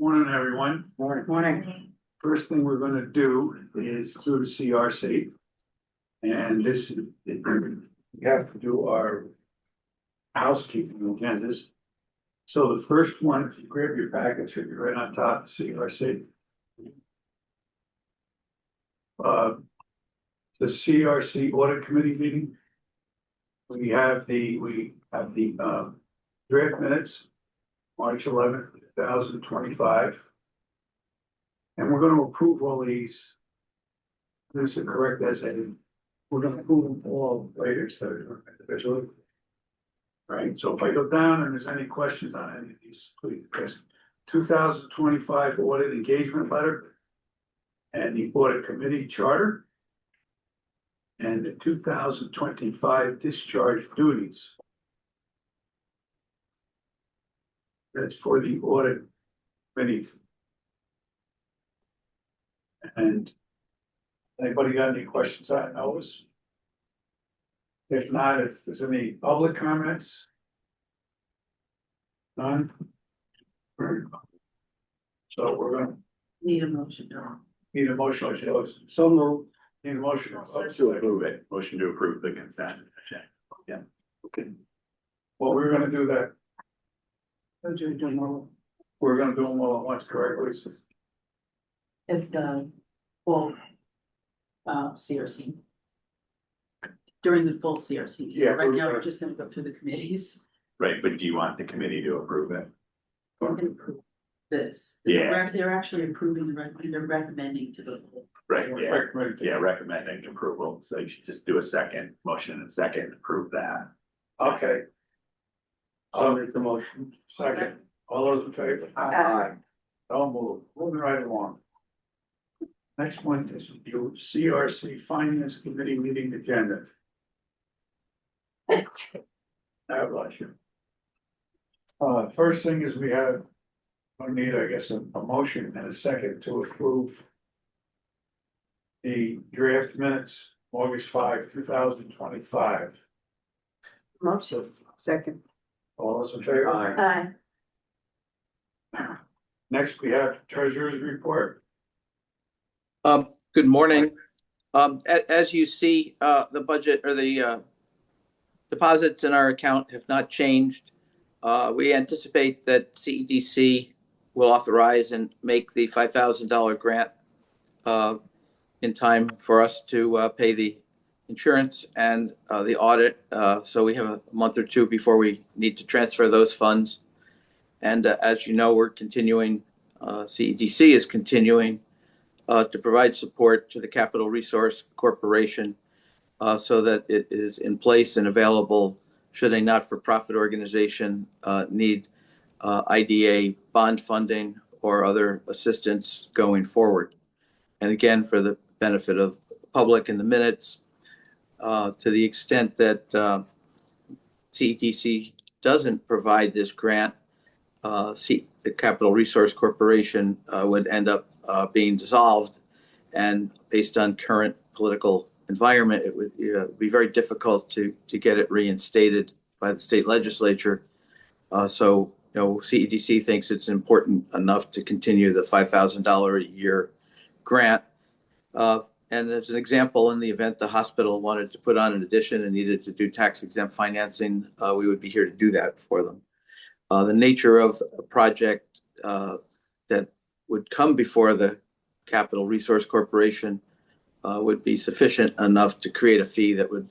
Morning, everyone. Morning. First thing we're gonna do is do the CRC. And this, we have to do our housekeeping agendas. So the first one, if you grab your package, should be right on top, CRC. The CRC Audit Committee meeting. We have the draft minutes, March 11th, 2025. And we're gonna approve all these. This is correct as a, we're gonna approve them all later, so individually. Right, so if I go down and there's any questions on any of these, please press 2025 audit engagement letter. And the audit committee charter. And the 2025 discharge duties. That's for the audit committee. And anybody got any questions on those? If not, if there's any public comments? None? So we're gonna Need a motion. need a motion to close. So moved. Need a motion to close. To approve it. Motion to approve the consent. Yeah. Okay. Well, we're gonna do that. We're gonna do them all at once, correct, Lisa? If full CRC. During the full CRC. Yeah, Right we're now, gonna- we're just gonna go through the committees. Right, but do you want the committee to approve it? We're gonna approve this. Yeah. They're actually approving they're recommending to the. full Right, board. yeah, yeah, recommending approval, so you should just do a second motion and second approve that. Okay. I'll make the motion. Second, all those in favor? Aye. Don't move, moving right along. Next one is your CRC Finance Committee meeting agenda. I bless you. First thing is we have, we need, I guess, a motion and a second to approve the draft minutes, August 5, 2025. Motion. Second. All those in favor? Aye. Next, we have treasurer's report. Good morning. As you see, the budget or the deposits in our account have not changed. We anticipate that CEDC will authorize and make the $5,000 grant in time for us to pay the insurance and the audit. So we have a month or two before we need to transfer those funds. And as you know, we're continuing, CEDC is continuing to provide support to the Capital Resource Corporation so that it is in place and available should a not-for-profit organization need IDA bond funding or other assistance going forward. And again, for the benefit of the public in the minutes, to the extent that CEDC doesn't provide this grant, the Capital Resource Corporation would end up being dissolved. And based on current political environment, it would be very difficult to get it reinstated by the state legislature. So, CEDC thinks it's important enough to continue the $5,000 a year grant. And as an example, in the event the hospital wanted to put on an addition and needed to do tax-exempt financing, we would be here to do that for them. The nature of a project that would come before the Capital Resource Corporation would be sufficient enough to create a fee that would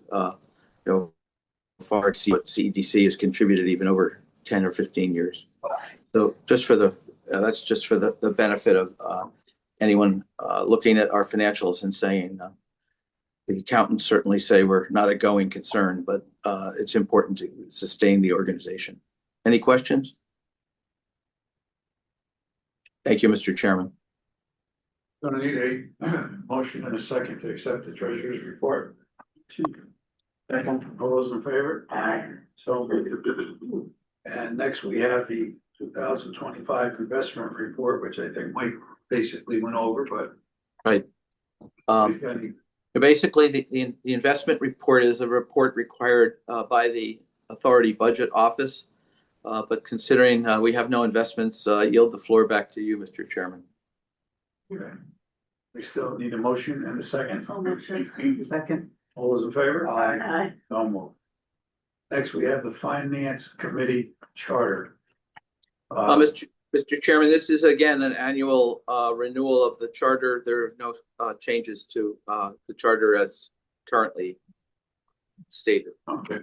far exceed what CEDC has contributed even over 10 or 15 years. So just for the that's just for the benefit of anyone looking at our financials and saying the accountants certainly say we're not a going concern, but it's important to sustain the organization. Any questions? Thank you, Mr. Chairman. Gonna need a motion and a second to accept the treasurer's report. Second, all those in favor? Aye. So, and next we have the 2025 investment report, which I think Mike basically went over, but. Right. Basically, the investment report is a report required by the Authority Budget Office. But considering we have no investments, yield the floor back to you, Mr. Chairman. Okay. We still need a motion and a second. I'll motion. Second. All those in favor? Aye. So moved. Next, we have the Finance Committee Charter. Mr. Chairman, this is again an annual renewal of the charter. There are no changes to the charter as currently stated. Okay.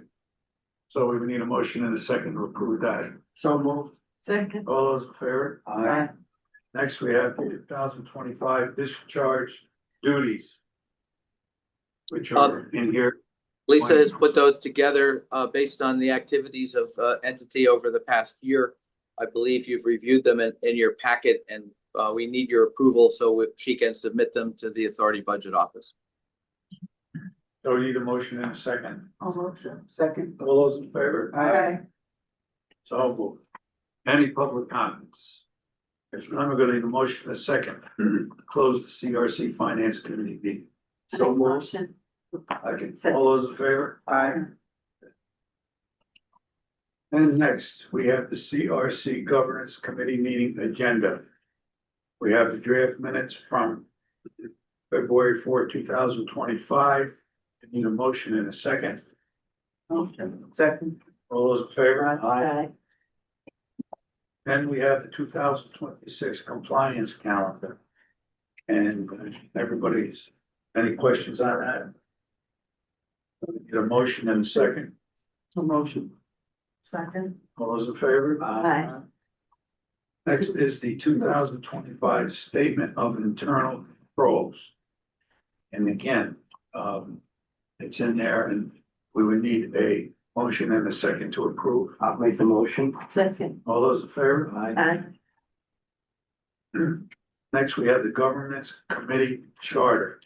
So we would need a motion and a second to approve that. So moved. Second. All those in favor? Aye. Next, we have 2025 discharge duties, which are in here. Lisa has put those together based on the activities of entity over the past year. I believe you've reviewed them in your packet, and we need your approval so she can submit them to the Authority Budget Office. So we need a motion and a second. I'll motion. Second. All those in favor? Aye. So moved. Any public comments? If not, we're gonna need a motion and a second to close the CRC Finance Committee meeting. So moved. Motion. All those in favor? Aye. And next, we have the CRC Governance Committee meeting agenda. We have the draft minutes from February 4, 2025. Need a motion and a second. Motion. Second. All those in favor? Aye. Then we have the 2026 compliance calendar. And everybody's, any questions on that? Need a motion and a second. A motion. Second. All those in favor? Aye. Next is the 2025 Statement of Internal Controls. And again, it's in there and we would need a motion and a second to approve. I'll make the motion. Second. All those in favor? Aye. Next, we have the Governance Committee Charter.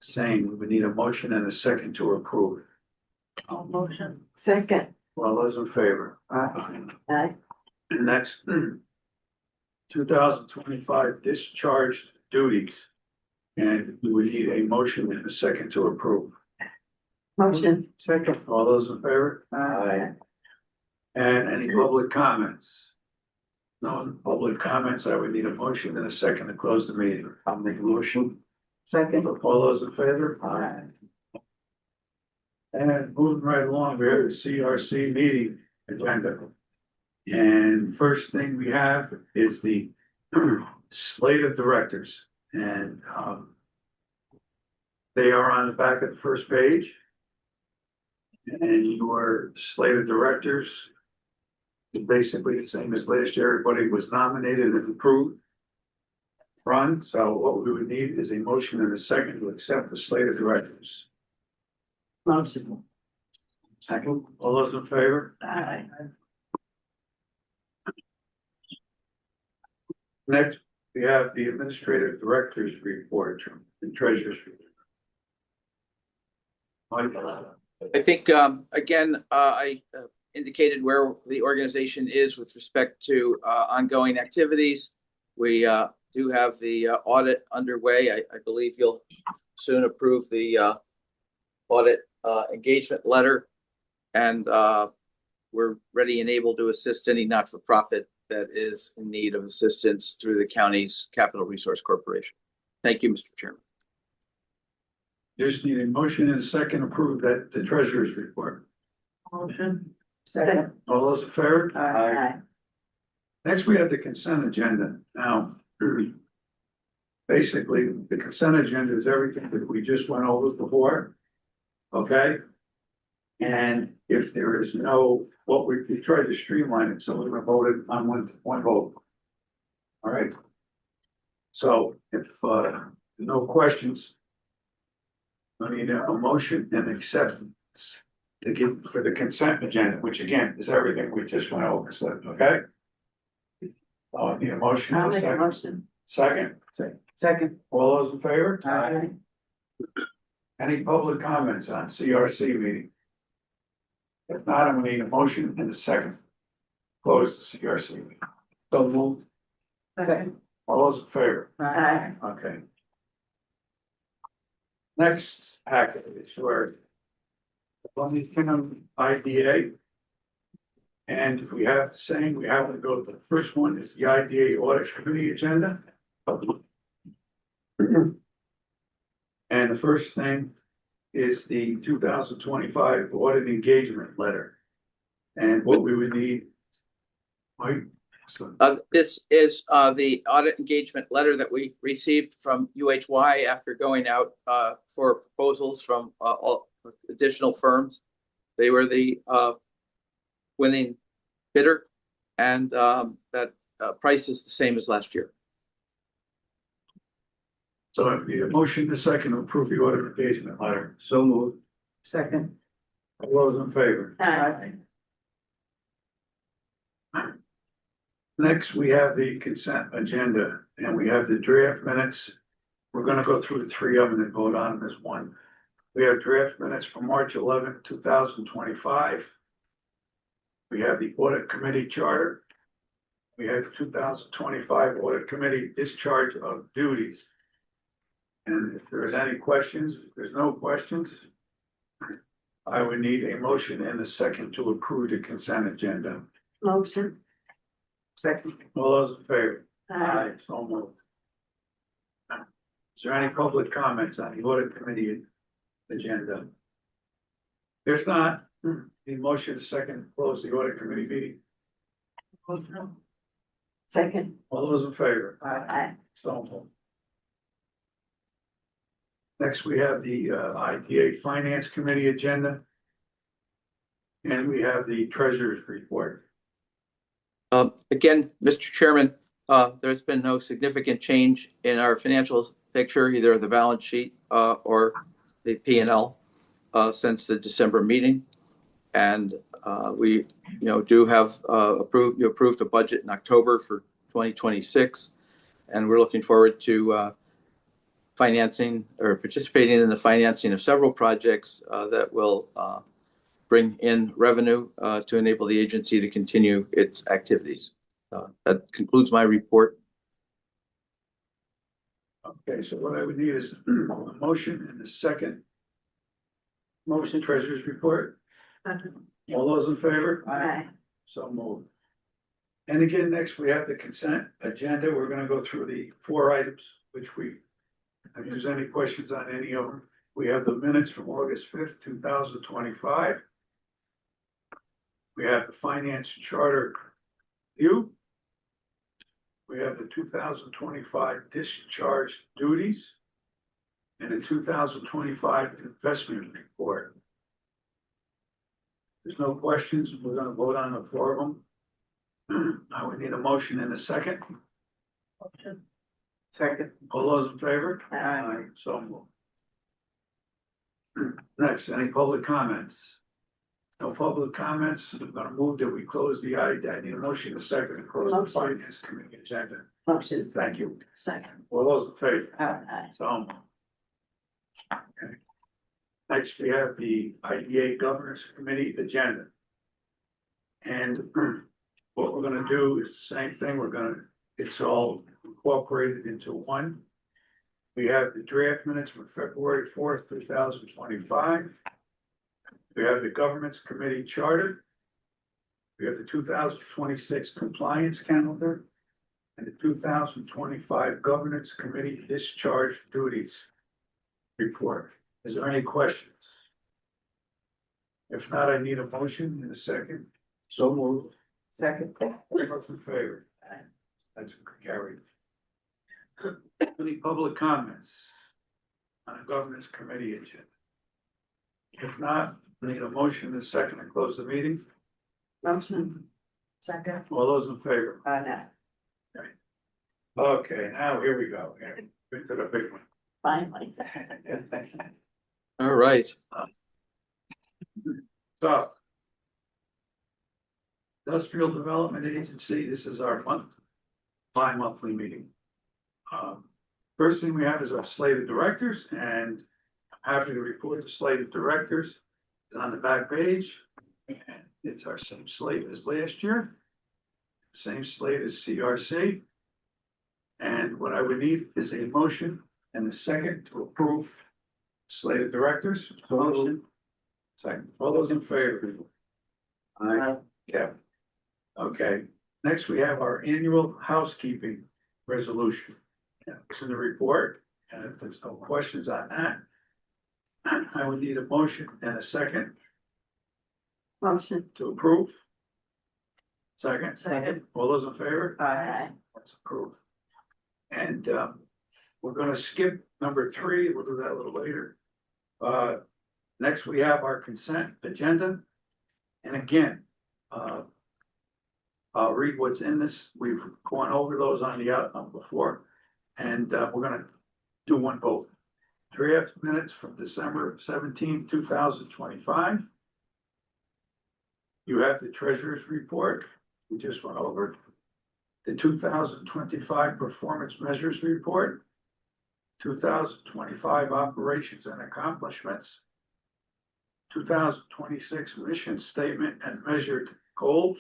Saying we would need a motion and a second to approve. I'll motion. Second. All those in favor? Aye. And next, 2025 discharged duties. And we would need a motion and a second to approve. Motion. Second. All those in favor? Aye. And any public comments? No public comments, I would need a motion and a second to close the meeting. I'll make a motion. Second. All those in favor? And moving right along, we have the CRC meeting agenda. And first thing we have is the slate of directors and they are on the back of the first page. And your slate of directors is basically the same as last year. Everybody was nominated and approved. Run, so what we would need is a motion and a second to accept the slate of directors. Motion. Second, all those in favor? Aye. Next, we have the administrative director's report from the treasurer's report. I think, again, I indicated where the organization is with respect to ongoing activities. We do have the audit underway. I believe you'll soon approve the audit engagement letter. And we're ready and able to assist any not-for-profit that is in need of assistance through the county's Capital Resource Corporation. Thank you, Mr. Chairman. Just need a motion and a second to approve that the treasurer's report. Motion. Second. All those in favor? Aye. Next, we have the consent agenda. Now, basically, the consent agenda is everything that we just went over before. Okay? And if there is no, what we tried to streamline it, so we're gonna vote it on one vote. All right? So if no questions, I need a motion and acceptance to give for the consent agenda, which again is everything we just went over, so, okay? I need a motion. I'll and a make a second. motion. Second, Second. all those in favor? Aye. Any public comments on CRC meeting? If not, I'm gonna need a motion and a second. Close the CRC meeting. So moved. Second. All those in favor? Aye. Okay. Next packet is where Flemington IDA. And we have the same, we have to go to the first one is the IDA Audit Committee agenda. And the first thing is the 2025 audit engagement letter. And what we would need. Mike, so, This is the audit engagement letter that we received from UHY after going out for proposals from all additional firms. They were the winning bidder, and that price is the same as last year. so I need a motion to second to approve the audit engagement letter. So moved. Second. All those in favor? Aye. Next, we have the consent agenda and we have the draft minutes. We're gonna go through the three of them and vote on them as one. We have draft minutes from March 11, 2025. We have the audit committee charter. We have the 2025 audit committee discharge of duties. And if there's any questions, if there's no questions, I would need a motion and a second to approve the consent agenda. Motion. Second. All those in favor? Aye. So moved. Is there any public comments on the audit committee agenda? If not, the motion to second to close the audit committee meeting. Motion. Second. All those in favor? Aye. So moved. Next, we have the IDA Finance Committee agenda. And we have the treasurer's report. Again, Mr. Chairman, there's been no significant change in our financial picture, either the balance sheet or the P&L since the December meeting. And we, do have you approved a budget in October for 2026, and we're looking forward to financing or participating in the financing of several projects that will bring in revenue to enable the agency to continue its activities. That concludes my report. Okay, so what I would need is a motion and a second. Motion treasurer's report. All those in favor? Aye. So moved. And again, next we have the consent agenda. We're gonna go through the four items, which if there's any questions on any of them, we have the minutes from August 5th, 2025. We have the finance charter review. We have the 2025 discharge duties and the 2025 investment report. There's no questions. We're gonna vote on the four of them. I would need a motion and a second. Motion. Second. All those in favor? Aye. So moved. Next, any public comments? No public comments. I'm gonna move that we close the I need a motion a second to close the Motion. finance committee agenda. Motion. Thank you. Second. All those in favor? Aye. So moved. Okay. Next, we have the IDA Governance Committee agenda. And what we're gonna do is the same thing. It's all incorporated into one. We have the draft minutes from February 4th, 2025. We have the Governance Committee charter. We have the 2026 compliance calendar and the 2025 Governance Committee discharge duties report. Is there any questions? If not, I need a motion in a second. So moved. Second. Those in favor? That's carried. Any public comments on the governance committee agenda? If not, I need a motion in a second to close the meeting. Motion. Second. All those in favor? No. Okay, now here we go. Into the big one. Finally. All right. So. Industrial Development Agency, this is our bi-monthly meeting. First thing we have is our slate of directors, and I'm happy to report the slate of directors is on the back page. And it's our same slate as last year. Same slate as CRC. And what I would need is a motion and a second to approve slate of directors. Motion. Second. All those in favor? Aye. Yeah. Okay, next we have our annual housekeeping resolution. Yeah, it's in the report, and if there's no questions on that, I would need a motion and a second Motion. to approve. Second, Second. all those in favor? Aye. That's approved. And we're gonna skip number 3, we'll do that a little later. Next, we have our consent agenda. And again, I'll read what's in this. We've gone over those on the before. And we're gonna do one vote. Draft minutes from December 17, 2025. You have the treasurer's report, we just went over. The 2025 performance measures report. 2025 operations and accomplishments. 2026 mission statement and measured goals.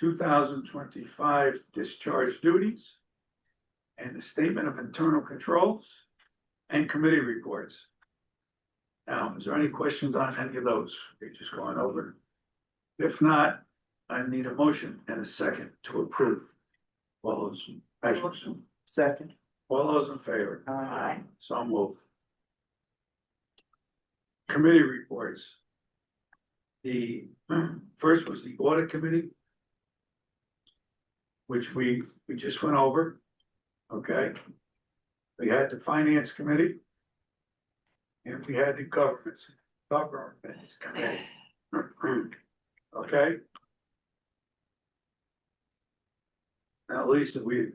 2025 discharge duties. And the statement of internal controls and committee reports. Now, is there any questions on any of those? We're just going over. If not, I need a motion and a second to approve all those measures. Second. All those in favor? Aye. So moved. Committee reports. The first was the audit committee, which we just went over. Okay. We had the finance committee. And we had the governance committee. Okay. Now, Lisa, we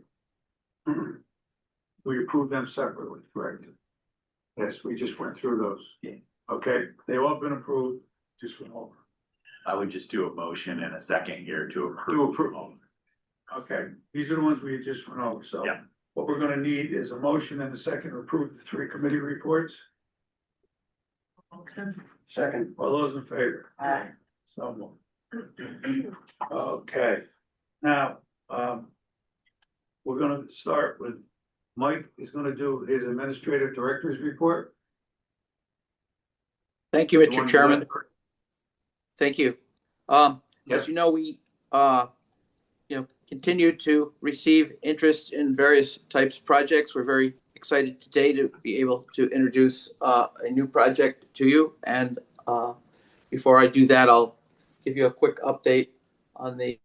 approved them separately, correct? Yes, we just went through those. Yeah. Okay, they've all been approved, just went over. I would just do a motion and a second here to To approve. approve. Okay, these are the ones we just went over, so. Yeah. What we're gonna need is a motion and a second to approve the 3 committee reports. Second. All those in favor? Aye. So moved. Okay, now, we're gonna start with Mike is gonna do his administrative director's report. Thank you, You Mr. wanna do Chairman. that? Thank you. As you know, we, continue to receive interest in various types of projects. We're very excited today to be able to introduce a new project to you. And before I do that, I'll give you a quick update on the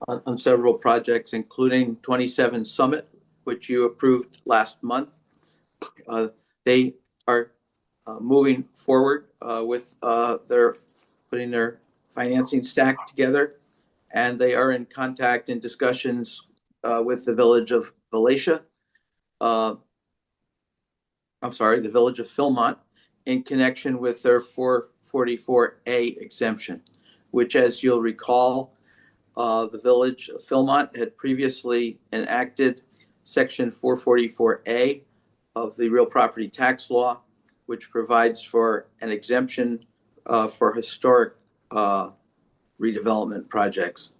on several projects, including 27 Summit, which you approved last month. They are moving forward with their putting their financing stack together, and they are in contact and discussions with the village of Valatia. The village of Philmont, in connection with their 444A exemption, which, as you'll recall, the village of Philmont had previously enacted section 444A of the real property tax law, which provides for an exemption for historic redevelopment projects.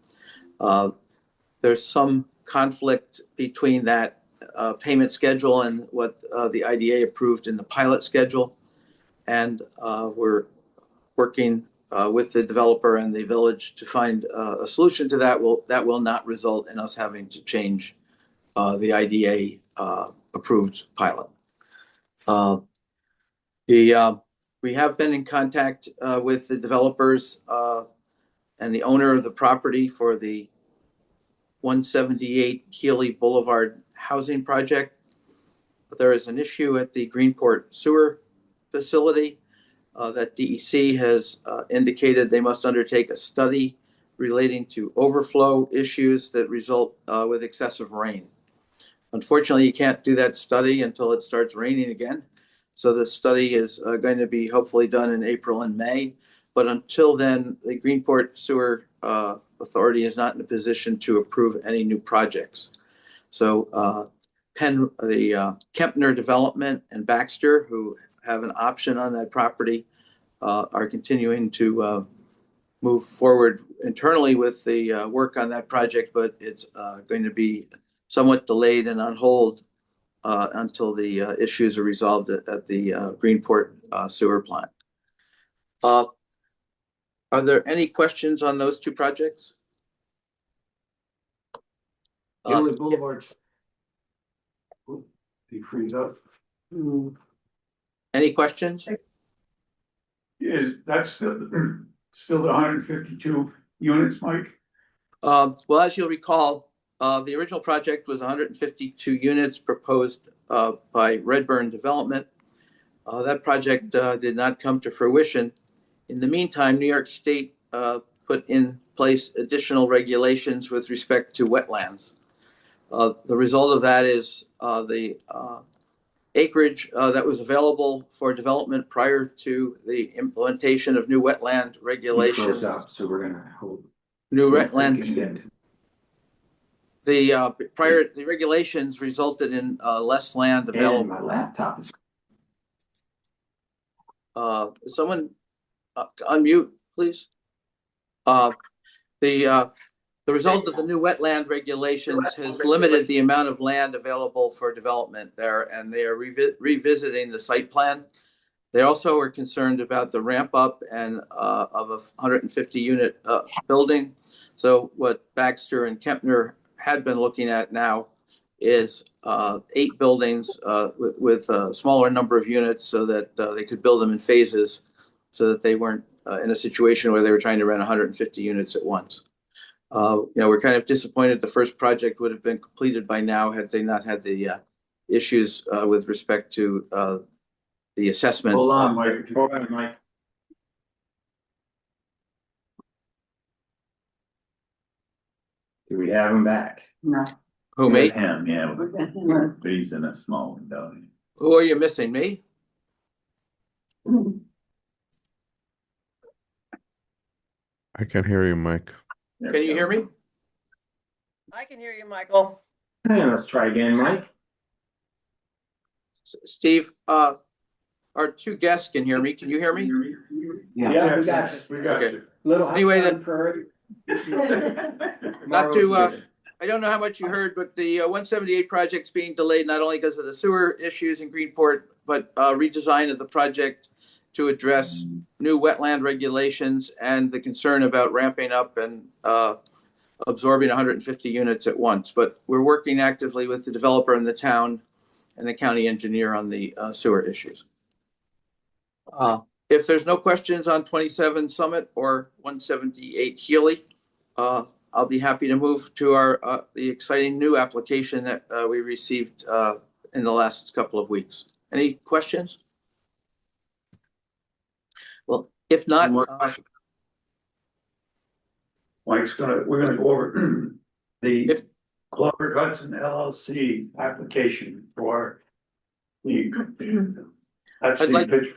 There's some conflict between that payment schedule and what the IDA approved in the pilot schedule. And we're working with the developer and the village to find a solution to that. That will not result in us having to change the IDA approved pilot. We have been in contact with the developers and the owner of the property for the 178 Healy Boulevard housing project. But there is an issue at the Greenport sewer facility that DEC has indicated they must undertake a study relating to overflow issues that result with excessive rain. Unfortunately, you can't do that study until it starts raining again. So the study is going to be hopefully done in April and May. But until then, the Greenport Sewer Authority is not in a position to approve any new projects. So the Kempner Development and Baxter, who have an option on that property, are continuing to move forward internally with the work on that project, but it's going to be somewhat delayed and on hold until the issues are resolved at the Greenport sewer plant. Are there any questions on those 2 projects? Gilly Boulevard. He frees up. Any questions? Is that still the 152 units, Mike? Well, as you'll recall, the original project was 152 units proposed by Redburn Development. That project did not come to fruition. In the meantime, New York State put in place additional regulations with respect to wetlands. The result of that is the acreage that was available for development prior to the implementation of new wetland regulations. So we're gonna hold. New wetland. The regulations resulted in less land available. And my laptop is. Someone unmute, please. The result of the new wetland regulations has limited the amount of land available for development there, and they are revisiting the site plan. They also are concerned about the ramp up and of a 150 unit building. So what Baxter and Kempner had been looking at now is 8 buildings with a smaller number of units so that they could build them in phases so that they weren't in a situation where they were trying to rent 150 units at once. We're kind of disappointed the first project would have been completed by now had they not had the issues with respect to the assessment. Hold on, Mike. Hold on, Mike. Do we have him back? No. Who, me? Him, yeah, Okay. but he's in a small window. Who are you missing? Me? I can hear you, Mike. Can you hear me? I can hear you, Michael. Hey, let's try again, Mike. Steve, our 2 guests can hear me. Can you hear me? Yeah, we got you. We got Okay. you. Little Anyway, Hot Sun Prairie. Not to, I don't know how much you heard, but the 178 project's being delayed not only because of the sewer issues in Greenport, but redesign of the project to address new wetland regulations and the concern about ramping up and absorbing 150 units at once. But we're working actively with the developer in the town and the county engineer on the sewer issues. If there's no questions on 27 Summit or 178 Healy, I'll be happy to move to our the exciting new application that we received in the last couple of weeks. Any questions? Well, if not, Mike's we're gonna go over the Clover Hudson LLC application for the. That's I'd the like- picture.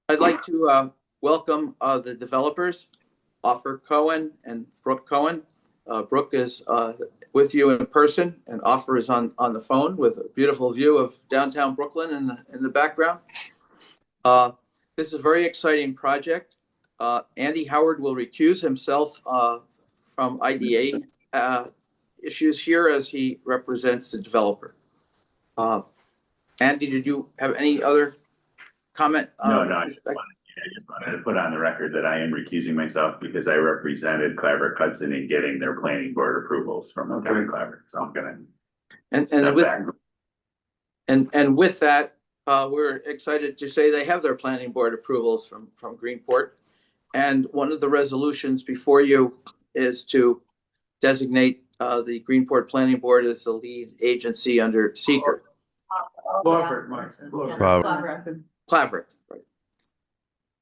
I'd like to welcome the developers, Offer Cohen and Brooke Cohen. Brooke is with you in person, and Offer is on the phone with a beautiful view of downtown Brooklyn in the background. This is a very exciting project. Andy Howard will recuse himself from IDA issues here as he represents the developer. Andy, did you have any other comment? No, I just wanted to put on the record that I am recusing myself because I represented Claverick Hudson in getting their planning board approvals from the county Claverick, so I'm gonna step back. And with that, we're excited to say they have their planning board approvals from Greenport. And one of the resolutions before you is to designate the Greenport Planning Board as the lead agency under seeker. Clover, Mike. Claverick, right.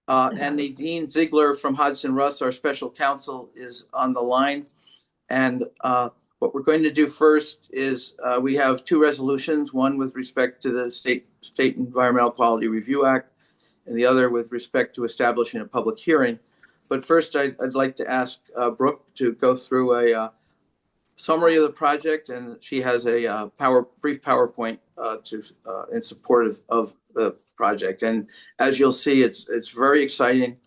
And Nadine Ziegler from Hodgson Russ, our special counsel, is on the line. And what we're going to do first is we have 2 resolutions, one with respect to the State Environmental Quality Review Act, and the other with respect to establishing a public hearing. But first, I'd like to ask Brooke to go through a summary of the project, and she has a brief PowerPoint in support of the project. And as you'll see, it's very exciting,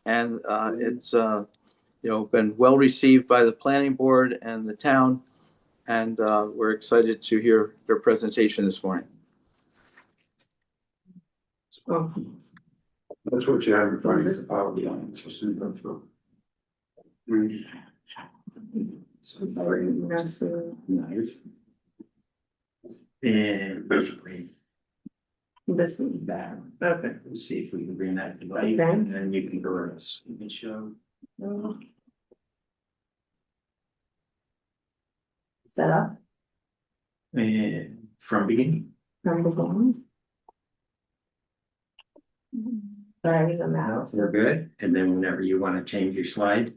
and it's been well received by the planning board and the town, and we're excited to hear your presentation this morning. That's what you have in front of you, the PowerPoint. It's just gonna go through. Nice. Nice. And basically This one. that, Okay. we'll see if we can bring that to life, Okay. and then you can go to and show. Set up. And from beginning, Number one. Sorry, I use a mouse. we're good, and then whenever you wanna change your slide,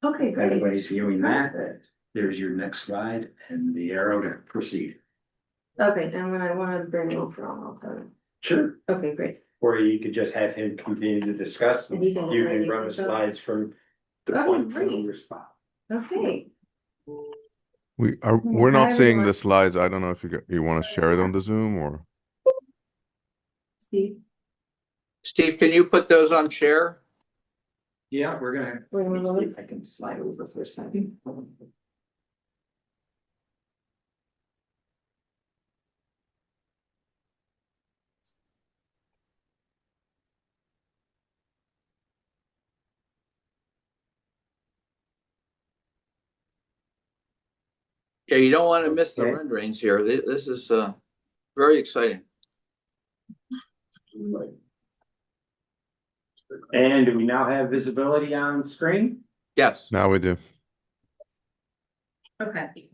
Okay, great. everybody's viewing that, Perfect. there's your next slide and the arrow to proceed. Okay, and when I want to bring it over, I'll tell you. Sure. Okay, great. Or you could just have him continue to discuss, and You can you say can you run can the go. slides from the Okay, point from great. your spot. Okay. We're Hi, not seeing everyone. the slides. I don't know if you want to share it on the Zoom or. Steve, Steve, can you put those on share? Yeah, we're gonna, Wait, wait, wait. if I can slide over for a second. Yeah, you don't want to miss the Okay. renderings here. This is very exciting. And do we now have visibility on screen? Yes. Now we do. Okay.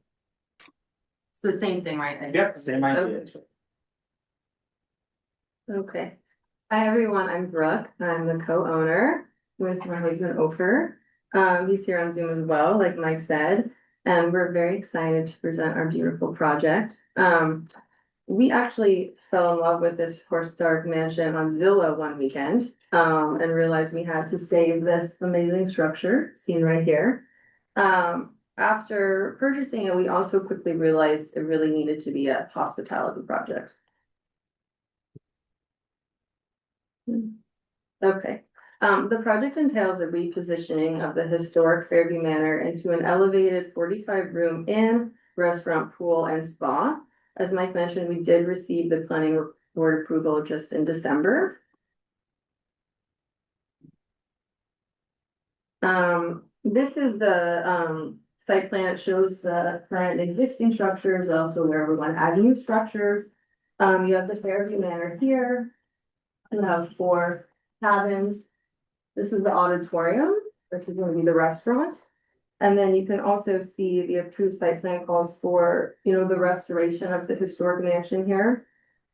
So same thing, right? Yep, same idea. Okay. Hi, everyone. I'm Brooke. I'm the co-owner with my husband Ofer. He's here on Zoom as well, like Mike said, and we're very excited to present our beautiful project. We actually fell in love with this four-star mansion on Zillow one weekend, and realized we had to save this amazing structure seen right here. After purchasing it, we also quickly realized it really needed to be a hospitality project. Okay, the project entails a repositioning of the historic Fairview Manor into an elevated 45-room inn, restaurant, pool, and spa. As Mike mentioned, we did receive the planning board approval just in December. This is the site plan. It shows the current and existing structures, also where we want to add new structures. You have the Fairview Manor here. You have 4 cabins. This is the auditorium, which is going to be the restaurant. And then you can also see the approved site plan calls for, the restoration of the historic mansion here.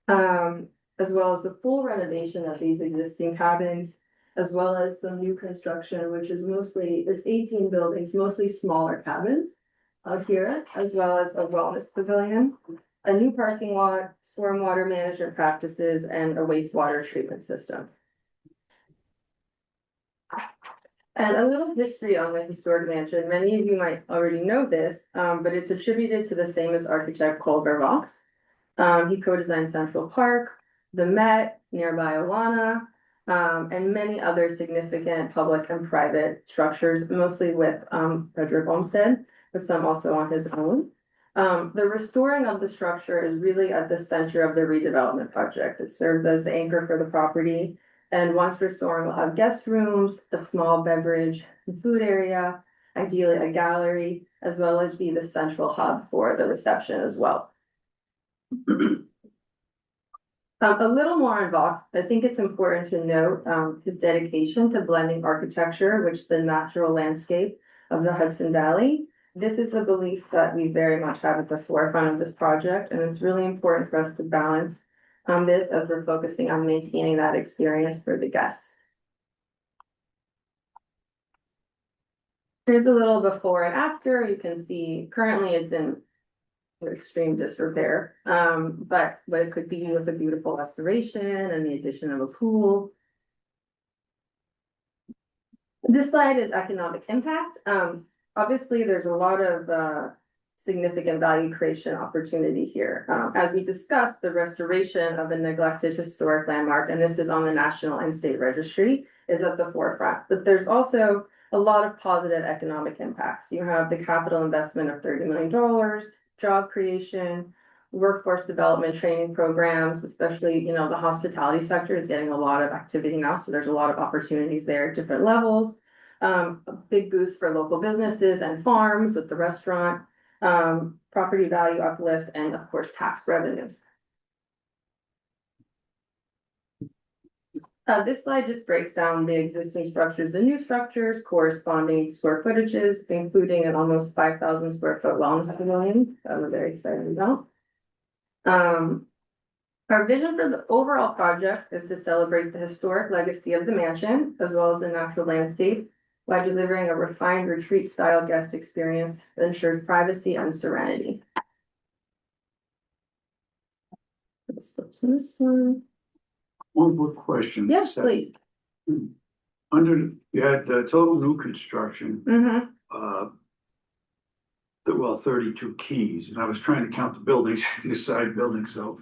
As well as the full renovation of these existing cabins, as well as some new construction, which is it's 18 buildings, mostly smaller cabins out here, as well as a wellness pavilion, a new parking lot, stormwater management practices, and a wastewater treatment system. And a little history on the historic mansion. Many of you might already know this, but it's attributed to the famous architect Colbert Vox. He co-designed Central Park, the Met, nearby Alana, and many other significant public and private structures, mostly with Frederick Olmsted, but some also on his own. The restoring of the structure is really at the center of the redevelopment project. It serves as the anchor for the property. And once restored, we'll have guest rooms, a small beverage and food area, ideally a gallery, as well as be the central hub for the reception as well. A little more on Vox. I think it's important to note his dedication to blending architecture, which the natural landscape of the Hudson Valley. This is a belief that we very much have at the forefront of this project, and it's really important for us to balance this as we're focusing on maintaining that experience for the guests. Here's a little before and after. You can see currently it's in extreme disrepair, but it could be with a beautiful restoration and the addition of a pool. This slide is economic impact. Obviously, there's a lot of significant value creation opportunity here. As we discussed, the restoration of a neglected historic landmark, and this is on the national and state registry, is at the forefront. But there's also a lot of positive economic impacts. You have the capital investment of $30 million, job creation, workforce development training programs, especially, the hospitality sector is getting a lot of activity now. So there's a lot of opportunities there at different levels. A big boost for local businesses and farms with the restaurant, property value uplift, and of course, tax revenue. This slide just breaks down the existing structures, the new structures, corresponding square footages, including an almost 5,000 square foot wellness pavilion that we're very excited about. Our vision for the overall project is to celebrate the historic legacy of the mansion, as well as the natural landscape, while delivering a refined retreat-style guest experience that ensures privacy and serenity. Let's flip to this one. One more question. Yes, please. Under, you had the total new construction, well, 32 keys, and I was trying to count the buildings, the side buildings, so.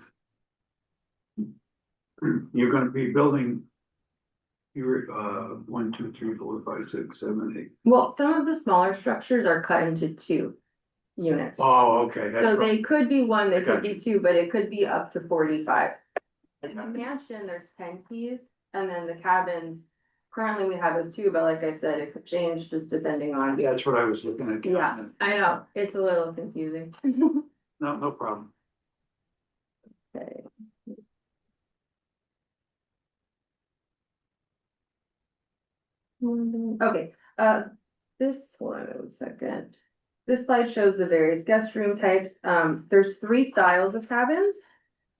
You're gonna be building. You're 1, 2, 3, 4, 5, 6, 7, 8. Well, some of the smaller structures are cut into 2 units. Oh, okay. That's So right. they could be 1, they I got could be 2, but it could be up to 45. In the mansion, there's 10 keys, and then the cabins, currently we have as 2, but like I said, it could change just depending on. Yeah, that's what I was looking at. Yeah, I know, it's a little confusing. No problem. Okay. Okay, hold on a second. This slide shows the various guest room types. There's 3 styles of cabins.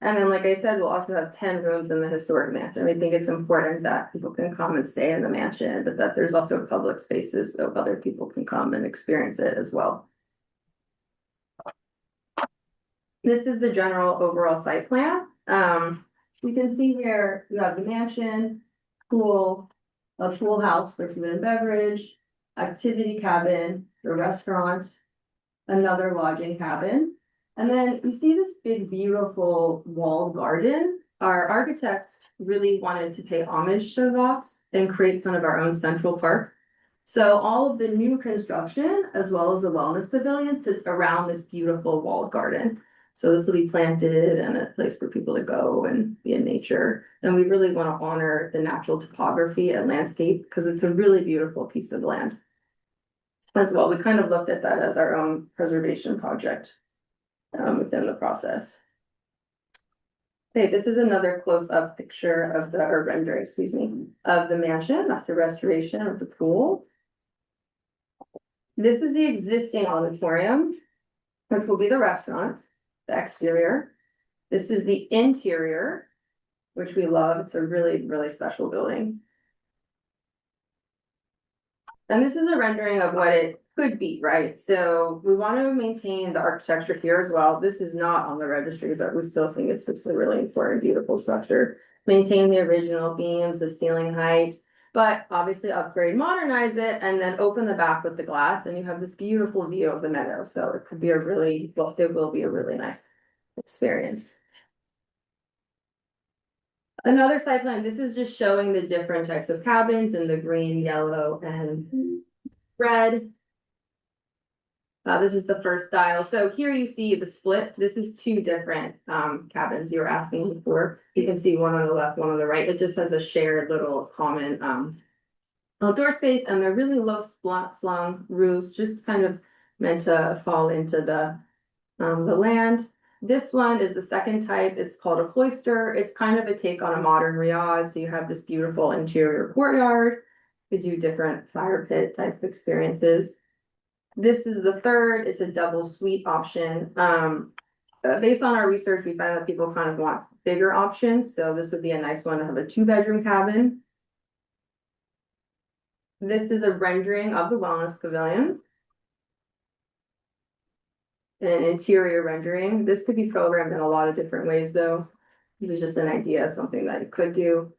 And then, like I said, we'll also have 10 rooms in the historic mansion. I think it's important that people can come and stay in the mansion, but that there's also public spaces so other people can come and experience it as well. This is the general overall site plan. You can see here, you have the mansion, pool, a pool house for food and beverage, activity cabin, the restaurant, another lodging cabin. And then you see this big, beautiful walled garden. Our architect really wanted to pay homage to rocks and create kind of our own central park. So all of the new construction, as well as the wellness pavilion, sits around this beautiful walled garden. So this will be planted and a place for people to go and be in nature. And we really want to honor the natural topography and landscape because it's a really beautiful piece of land. As well, we kind of looked at that as our own preservation project within the process. Okay, this is another close-up picture of or rendering, excuse me, of the mansion after restoration of the pool. This is the existing auditorium, which will be the restaurant, the exterior. This is the interior, which we love. It's a really, really special building. And this is a rendering of what it could be, right? So we want to maintain the architecture here as well. This is not on the registry, but we still think it's just a really important, beautiful structure. Maintain the original beams, the ceiling height, but obviously upgrade, modernize it, and then open the back with the glass, and you have this beautiful view of the meadow. So it could be a really, well, it will be a really nice experience. Another site plan, this is just showing the different types of cabins in the green, yellow, and red. This is the first style. So here you see the split. This is 2 different cabins you were asking for. You can see one on the left, one on the right. It just has a shared little common outdoor space, and they're really low slung roofs, just kind of meant to fall into the land. This one is the second type. It's called a cloister. It's kind of a take on a modern riad. So you have this beautiful interior courtyard. You do different fire pit type experiences. This is the third. It's a double suite option. Based on our research, we find that people kind of want bigger options. So this would be a nice one to have a 2-bedroom cabin. This is a rendering of the wellness pavilion. An interior rendering. This could be programmed in a lot of different ways though. This is just an idea of something that you could do.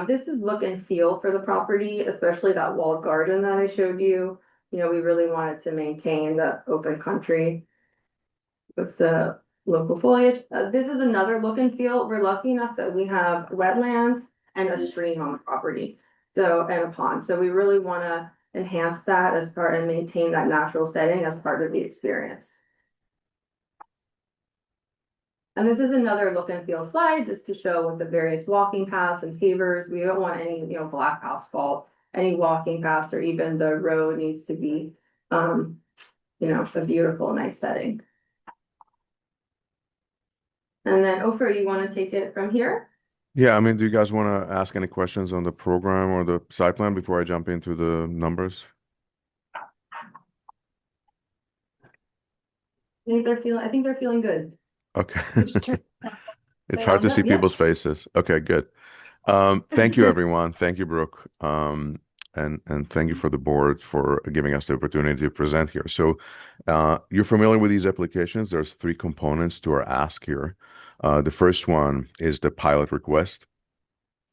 This is look and feel for the property, especially that walled garden that I showed you. You know, we really wanted to maintain the open country with the local foliage. This is another look and feel. We're lucky enough that we have wetlands and a stream on the property. So, and a pond. So we really want to enhance that as part and maintain that natural setting as part of the experience. And this is another look and feel slide just to show with the various walking paths and pavers. We don't want any, black asphalt, any walking paths, or even the road needs to be, a beautiful, nice setting. And then Ofer, you want to take it from here? Yeah, I mean, do you guys want to ask any questions on the program or the site plan before I jump into the numbers? I think they're feeling good. Okay. It's hard to Thumbs see up, yeah. people's faces. Okay, good. Thank you, everyone. Thank you, Brooke. And thank you for the board for giving us the opportunity to present here. So, you're familiar with these applications. There's three components to our ask here. The first one is the pilot request.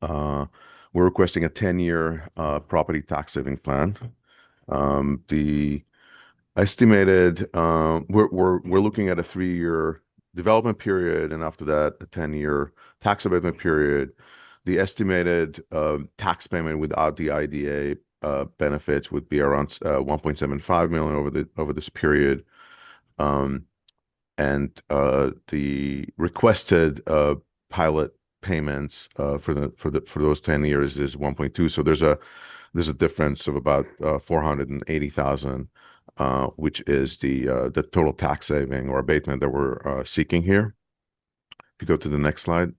We're requesting a 10-year property tax saving plan. The estimated, we're looking at a 3-year development period, and after that, a 10-year tax abatement period. The estimated tax payment without the IDA benefits would be around 1.75 million over this period. And the requested pilot payments for those 10 years is 1.2. So there's a difference of about 480,000, which is the total tax saving or abatement that we're seeking here. If you go to the next slide.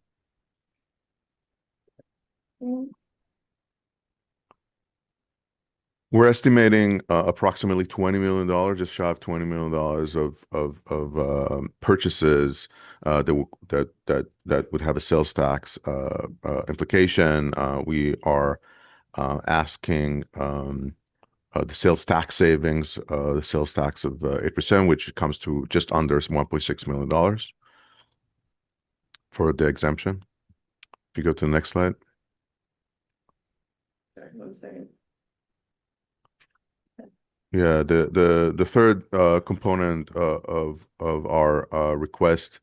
We're estimating approximately $20 million, just shy of $20 million of purchases that would have a sales tax implication. We are asking the sales tax savings, the sales tax of 8%, which comes to just under $1.6 million for the exemption. If you go to the next slide. Sorry, 1 second. Yeah, the third component of our request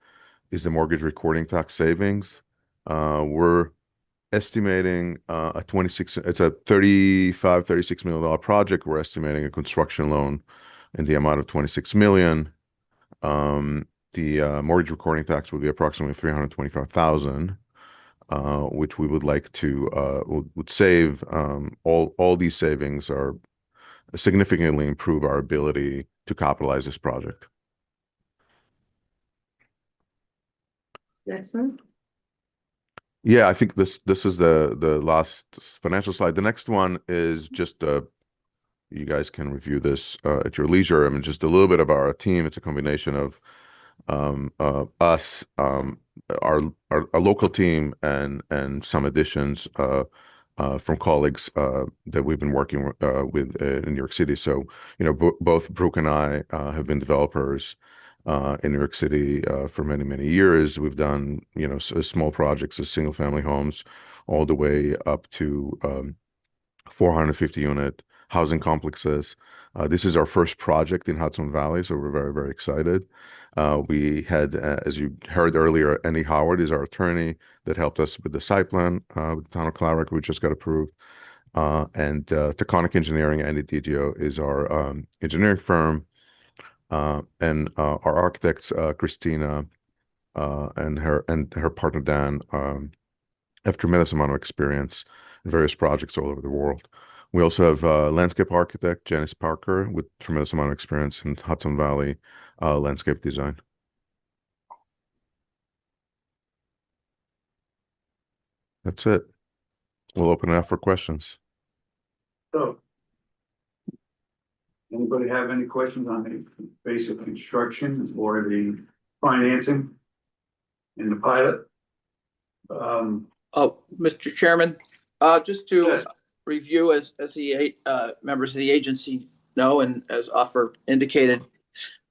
is the mortgage recording tax savings. We're estimating it's a $36 million project. We're estimating a construction loan in the amount of 26 million. The mortgage recording tax would be approximately 325,000, which we would like to would save. All these savings are significantly improve our ability to capitalize this project. Next one. Yeah, I think this is the last financial slide. The next one is just you guys can review this at your leisure. I mean, just a little bit of our team. It's a combination of us, our local team, and some additions from colleagues that we've been working with in New York City. So, both Brooke and I have been developers in New York City for many, many years. We've done, small projects as single family homes all the way up to 450 unit housing complexes. This is our first project in Hudson Valley, so we're very, very excited. We had, as you heard earlier, Andy Howard is our attorney that helped us with the site plan with the town of Clarick, which just got approved. And Taconic Engineering, Andy Didio, is our engineering firm. And our architects, Christina, and her partner Dan, have tremendous amount of experience in various projects all over the world. We also have landscape architect Janice Parker with tremendous amount of experience in Hudson Valley landscape design. That's it. We'll open it up for questions. So, anybody have any questions on the basic construction or the financing in the pilot? Oh, Mr. Chairman, just to Yes. review, as the members of the agency know, and as Offer indicated,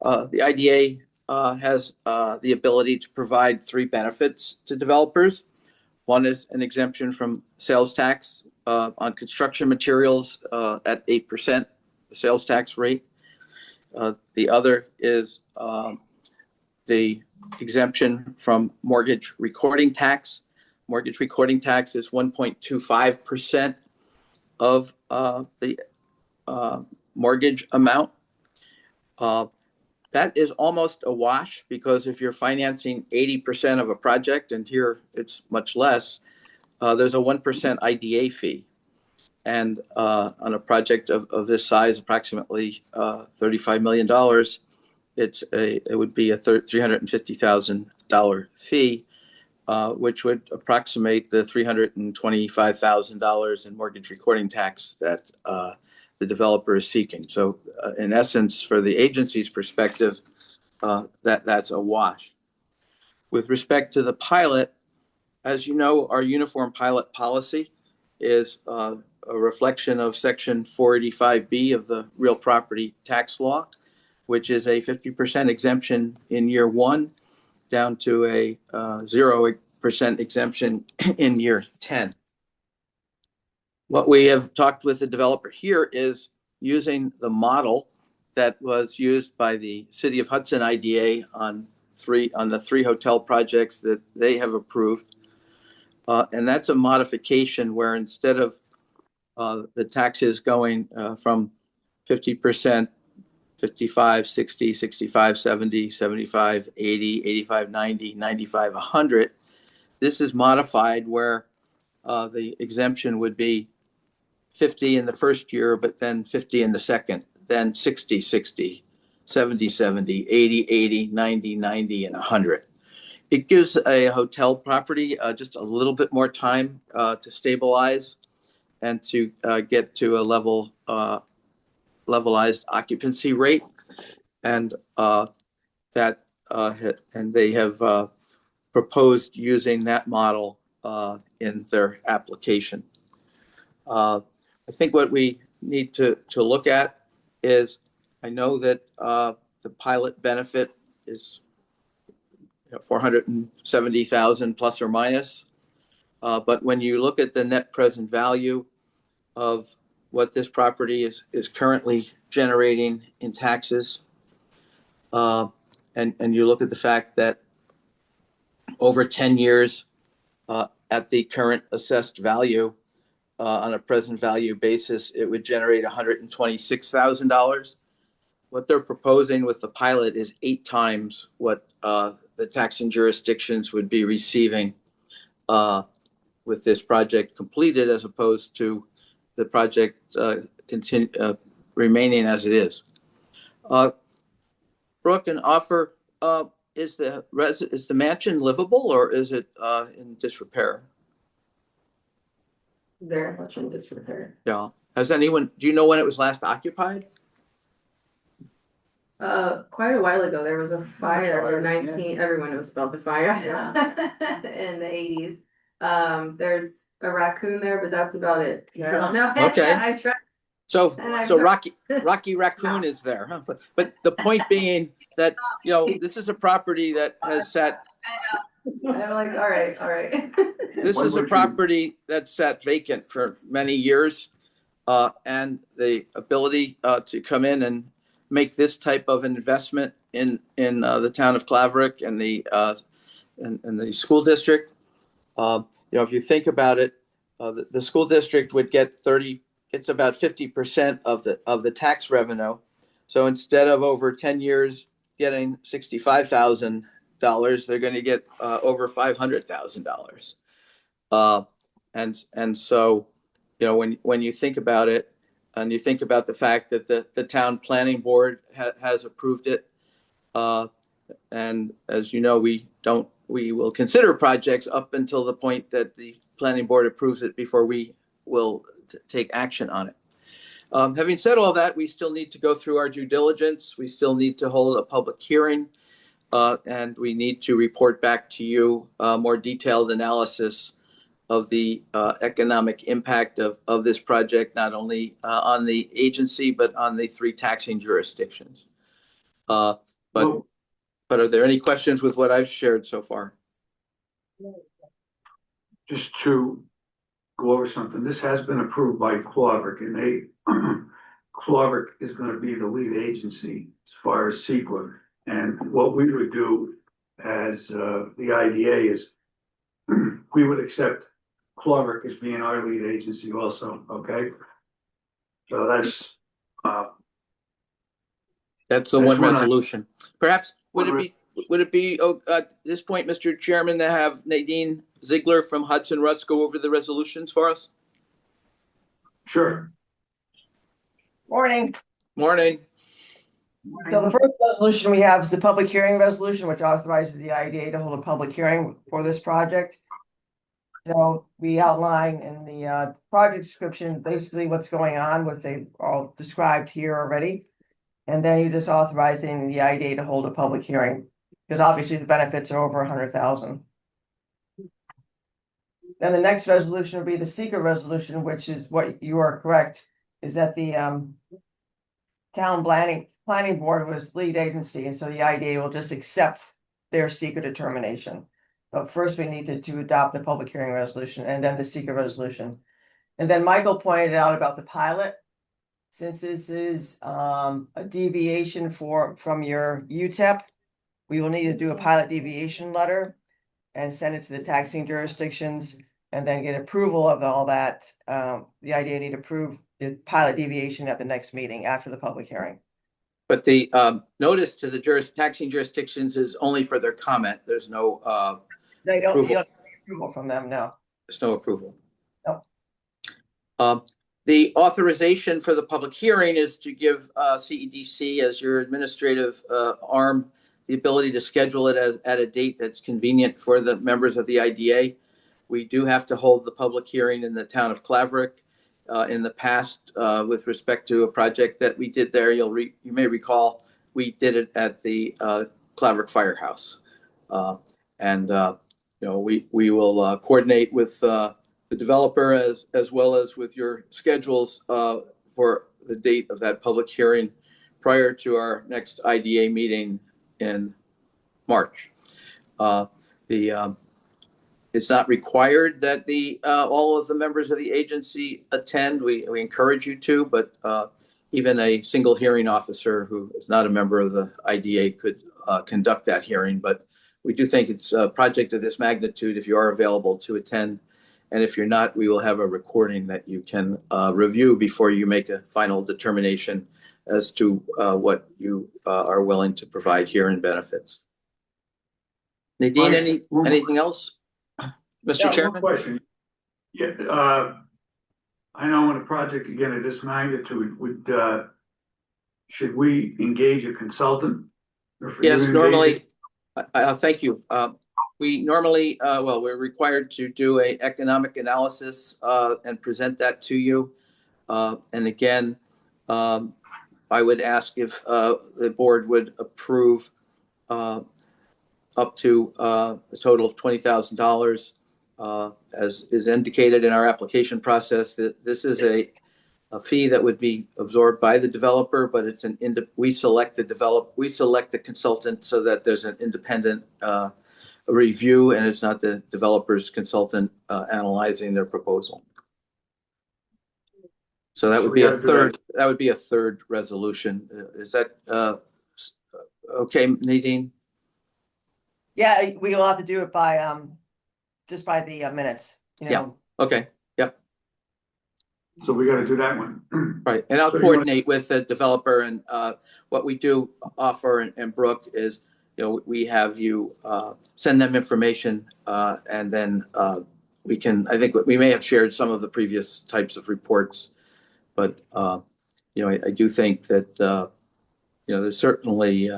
the IDA has the ability to provide 3 benefits to developers. One is an exemption from sales tax on construction materials at 8%, the sales tax rate. The other is the exemption from mortgage recording tax. Mortgage recording tax is 1.25% of the mortgage amount. That is almost a wash, because if you're financing 80% of a project, and here it's much less, there's a 1% IDA fee. And on a project of this size, approximately $35 million, it would be a $350,000 fee, which would approximate the $325,000 in mortgage recording tax that the developer is seeking. So in essence, for the agency's perspective, that's a wash. With respect to the pilot, as you know, our uniform pilot policy is a reflection of Section 485B of the real property tax law, which is a 50% exemption in year one, down to a 0% exemption in year 10. What we have talked with the developer here is using the model that was used by the City of Hudson IDA on the three hotel projects that they have approved. And that's a modification where instead of the taxes going from 50%, 55, 60, 65, 70, 75, 80, 85, 90, 95, 100, this is modified where the exemption would be 50 in the first year, but then 50 in the second, then 60, 60, 70, 70, 80, 80, 90, 90, and 100. It gives a hotel property just a little bit more time to stabilize and to get to a levelized occupancy rate, and they have proposed using that model in their application. I think what we need to look at is, I know that the pilot benefit is 470,000 plus or minus. But when you look at the net present value of what this property is currently generating in taxes, and you look at the fact that over 10 years at the current assessed value, on a present value basis, it would generate $126,000. What they're proposing with the pilot is 8 times what the taxing jurisdictions would be receiving with this project completed, as opposed to the project remaining as it is. Brooke and Offer, is the mansion livable, or is it in disrepair? Very much in disrepair. Yeah. Do you know when it was last occupied? Quite a while ago, there was a fire in Fire, 19, everyone knows about the fire in the 80s. There's a raccoon there, but that's about it. I don't know. Okay. I tried. So And I've Rocky Raccoon is there, huh? But the point being that, this is a property that has sat. I'm like, all right. This When is a would you- property that sat vacant for many years, and the ability to come in and make this type of investment in the town of Claverack and the school district. If you think about it, the school district would get it's about 50% of the tax revenue. So instead of over 10 years getting $65,000, they're going to get over $500,000. And so, when you think about it, and you think about the fact that the town planning board has approved it, and as you know, we will consider projects up until the point that the planning board approves it before we will take action on it. Having said all that, we still need to go through our due diligence. We still need to hold a public hearing, and we need to report back to you more detailed analysis of the economic impact of this project, not only on the agency, but on the 3 taxing jurisdictions. But are there any questions with what I've shared so far? Just to go over something, this has been approved by Claverack, and Claverack is gonna be the lead agency as far as CEQA. And what we would do as the IDA is we would accept Claverack as being our lead agency also, okay? So that's That's the That's one one I- resolution. Perhaps, would it be, at this point, Mr. Chairman, to have Nadine Ziegler from Hudson Russ go over the resolutions for us? Sure. Morning. Morning. So the first resolution we have is the public hearing resolution, which authorizes the IDA to hold a public hearing for this project. So we outline in the project description, basically what's going on, what they all described here already. And then you're just authorizing the IDA to hold a public hearing, because obviously the benefits are over 100,000. Then the next resolution will be the seeker resolution, which is what you are correct, is that the town planning board was lead agency, and so the IDA will just accept their seeker determination. But first we need to adopt the public hearing resolution and then the seeker resolution. And then Michael pointed out about the pilot. Since this is a deviation from your UTEP, we will need to do a pilot deviation letter and send it to the taxing jurisdictions and then get approval of all that. The IDA need to approve the pilot deviation at the next meeting after the public hearing. But the notice to the taxing jurisdictions is only for their comment. There's no They don't, approval. you don't get approval from them, no. There's no approval. No. The authorization for the public hearing is to give CEDC as your administrative arm the ability to schedule it at a date that's convenient for the members of the IDA. We do have to hold the public hearing in the town of Claverick. In the past, with respect to a project that we did there, you may recall we did it at the Claverick Firehouse, and we will coordinate with the developer as well as with your schedules for the date of that public hearing prior to our next IDA meeting in March. It's not required that all of the members of the agency attend. We encourage you to, but even a single hearing officer who is not a member of the IDA could conduct that hearing. But we do think it's a project of this magnitude if you are available to attend. And if you're not, we will have a recording that you can review before you make a final determination as to what you are willing to provide here in benefits. Nadine, anything else? Mr. Chairman? One question. Yeah, I know in a project again of this magnitude, should we engage a consultant? Yes, normally, thank you. We normally, we're required to do an economic analysis and present that to you. And again, I would ask if the board would approve up to a total of $20,000. As is indicated in our application process, that this is a fee that would be absorbed by the developer, but it's we select the consultant so that there's an independent review, and it's not the developer's consultant analyzing their proposal. So that would be a third. That would be a third resolution. Is that okay, Nadine? Yeah, we will have to do it by just by the minutes, you know. Yeah. Okay. Yep. So we got to do that one. Right. And I'll coordinate with the developer, and what we do offer, and Brooke, is, we have you send them information, and then we can, I think we may have shared some of the previous types of reports, but I do think that there's certainly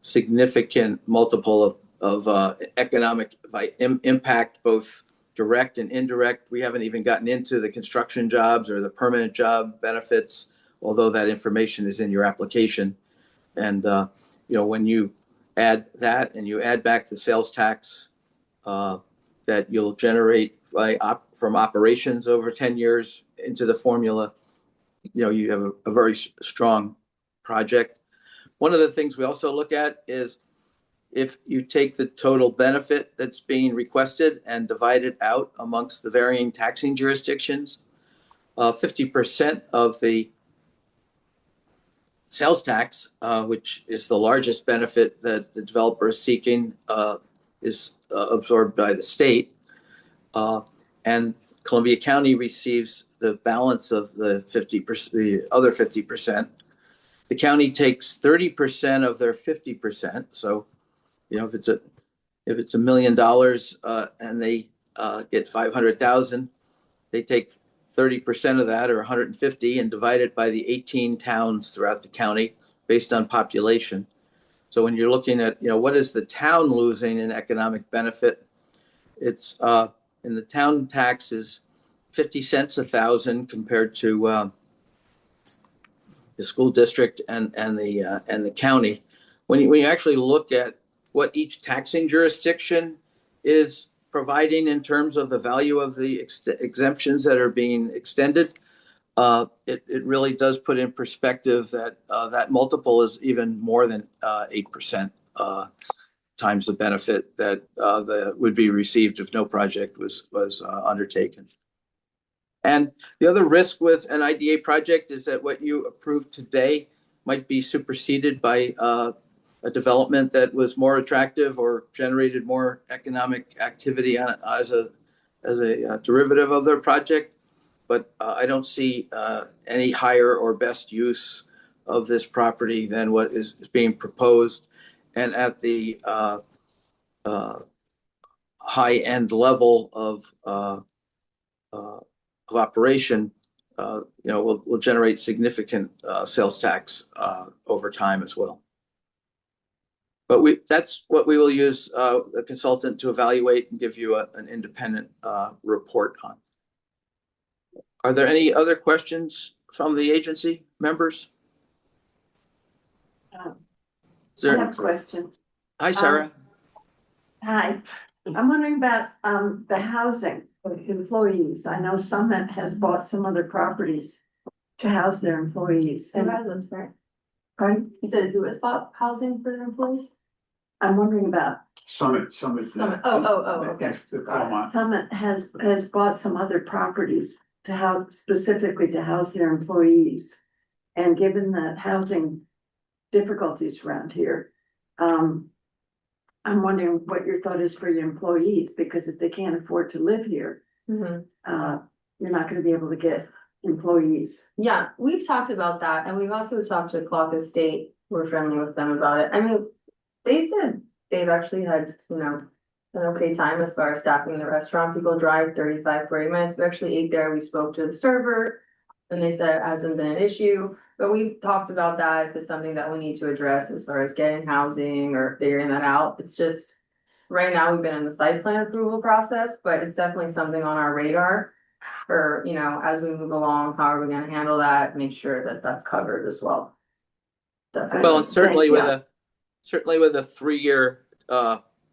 significant multiple of economic impact, both direct and indirect. We haven't even gotten into the construction jobs or the permanent job benefits, although that information is in your application. And when you add that and you add back the sales tax that you'll generate from operations over 10 years into the formula, you have a very strong project. One of the things we also look at is if you take the total benefit that's being requested and divide it out amongst the varying taxing jurisdictions, 50% of the sales tax, which is the largest benefit that the developer is seeking, is absorbed by the state. And Columbia County receives the balance of the 50%, the other 50%. the county takes 30% of their 50%. So, if it's $1 million and they get 500,000, they take 30% of that, or 150, and divide it by the 18 towns throughout the county based on population. So when you're looking at, what is the town losing in economic benefit, it's in the town taxes, 50 cents a thousand compared to the school district and the county. When you actually look at what each taxing jurisdiction is providing in terms of the value of the exemptions that are being extended, it really does put in perspective that that multiple is even more than 8% times the benefit that would be received if no project was undertaken. And the other risk with an IDA project is that what you approved today might be superseded by a development that was more attractive or generated more economic activity as a derivative of their project. But I don't see any higher or best use of this property than what is being proposed. And at the high end level of operation, will generate significant sales tax over time as well. But that's what we will use a consultant to evaluate and give you an independent report on. Are there any other questions from the agency members? I have questions. Hi, Sarah. Hi, I'm wondering about the housing of employees. I know Summit has bought some other properties to house their employees. Who has them, sir? Pardon? You said who has bought housing for their employees? I'm wondering about Summit. Okay. The Belmont. Summit has bought some other properties to house, specifically to house their employees. And given the housing difficulties around here, I'm wondering what your thought is for your employees, because if they can't afford to live here, Mhm. you're not gonna be able to get employees. Yeah, we've talked about that, and we've also talked to Clock Estate. We're friendly with them about it. I mean, they said they've actually had, an okay time as far as staffing the restaurant. People drive 35, 40 minutes. We actually ate there. We spoke to the server, and they said it hasn't been an issue. But we've talked about that. If it's something that we need to address as far as getting housing or figuring that out. It's just, right now, we've been in the site plan approval process, but it's definitely something on our radar for, as we move along, how are we gonna handle that, make sure that that's covered as well. Definitely. Well, and certainly Thanks, with a 3-year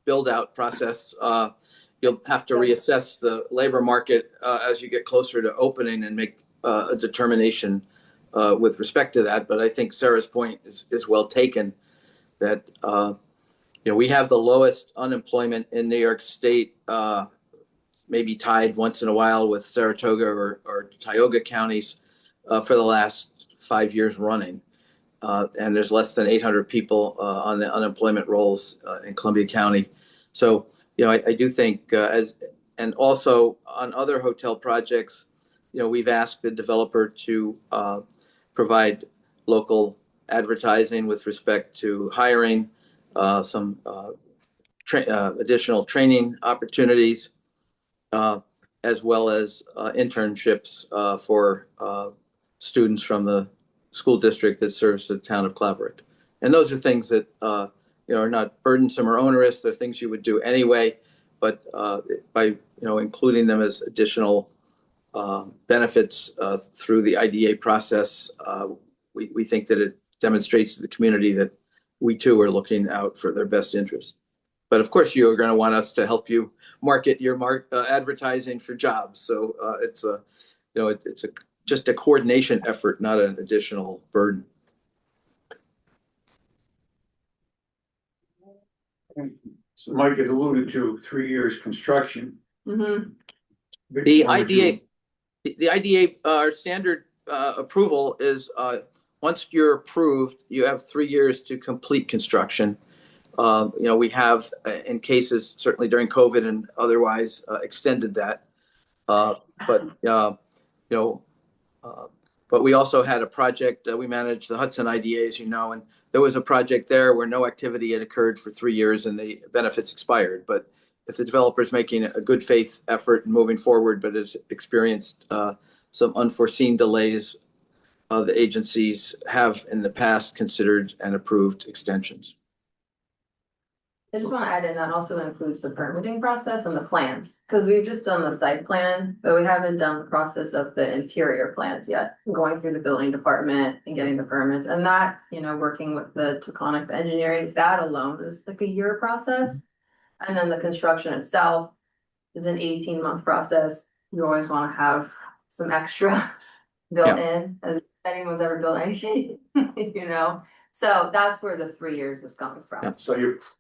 build out process, you'll have to reassess the labor market as you get closer to opening and make a determination with respect to that. But I think Sarah's point is well taken, that we have the lowest unemployment in New York State, maybe tied once in a while with Saratoga or Tioga counties for the last 5 years running. And there's less than 800 people on the unemployment rolls in Columbia County. So, I do think and also on other hotel projects, we've asked the developer to provide local advertising with respect to hiring, some additional training opportunities, as well as internships for students from the school district that serves the town of Claverick. And those are things that are not burdensome or onerous. They're things you would do anyway, but by including them as additional benefits through the IDA process, we think that it demonstrates to the community that we too are looking out for their best interests. But of course, you are going to want us to help you market your advertising for jobs. So it's just a coordination effort, not an additional burden. So Mike had alluded to 3 years construction. Mhm. The IDA, our standard approval is once you're approved, you have 3 years to complete construction. We have in cases, certainly during COVID and otherwise, extended that. But But we also had a project, we managed the Hudson IDA, as you know, and there was a project there where no activity had occurred for 3 years and the benefits expired. But if the developer is making a good faith effort and moving forward, but has experienced some unforeseen delays, the agencies have in the past considered and approved extensions. I just want to add in that also includes the permitting process and the plans, because we've just done the site plan, but we haven't done the process of the interior plans yet. Going through the building department and getting the permits, and that, you know, working with the Taconic engineering, that alone is like a year process. And then the construction itself is an 18-month process. You always want to have some extra built in, as anyone's ever built anything, you know? So that's where the 3 years is coming from. So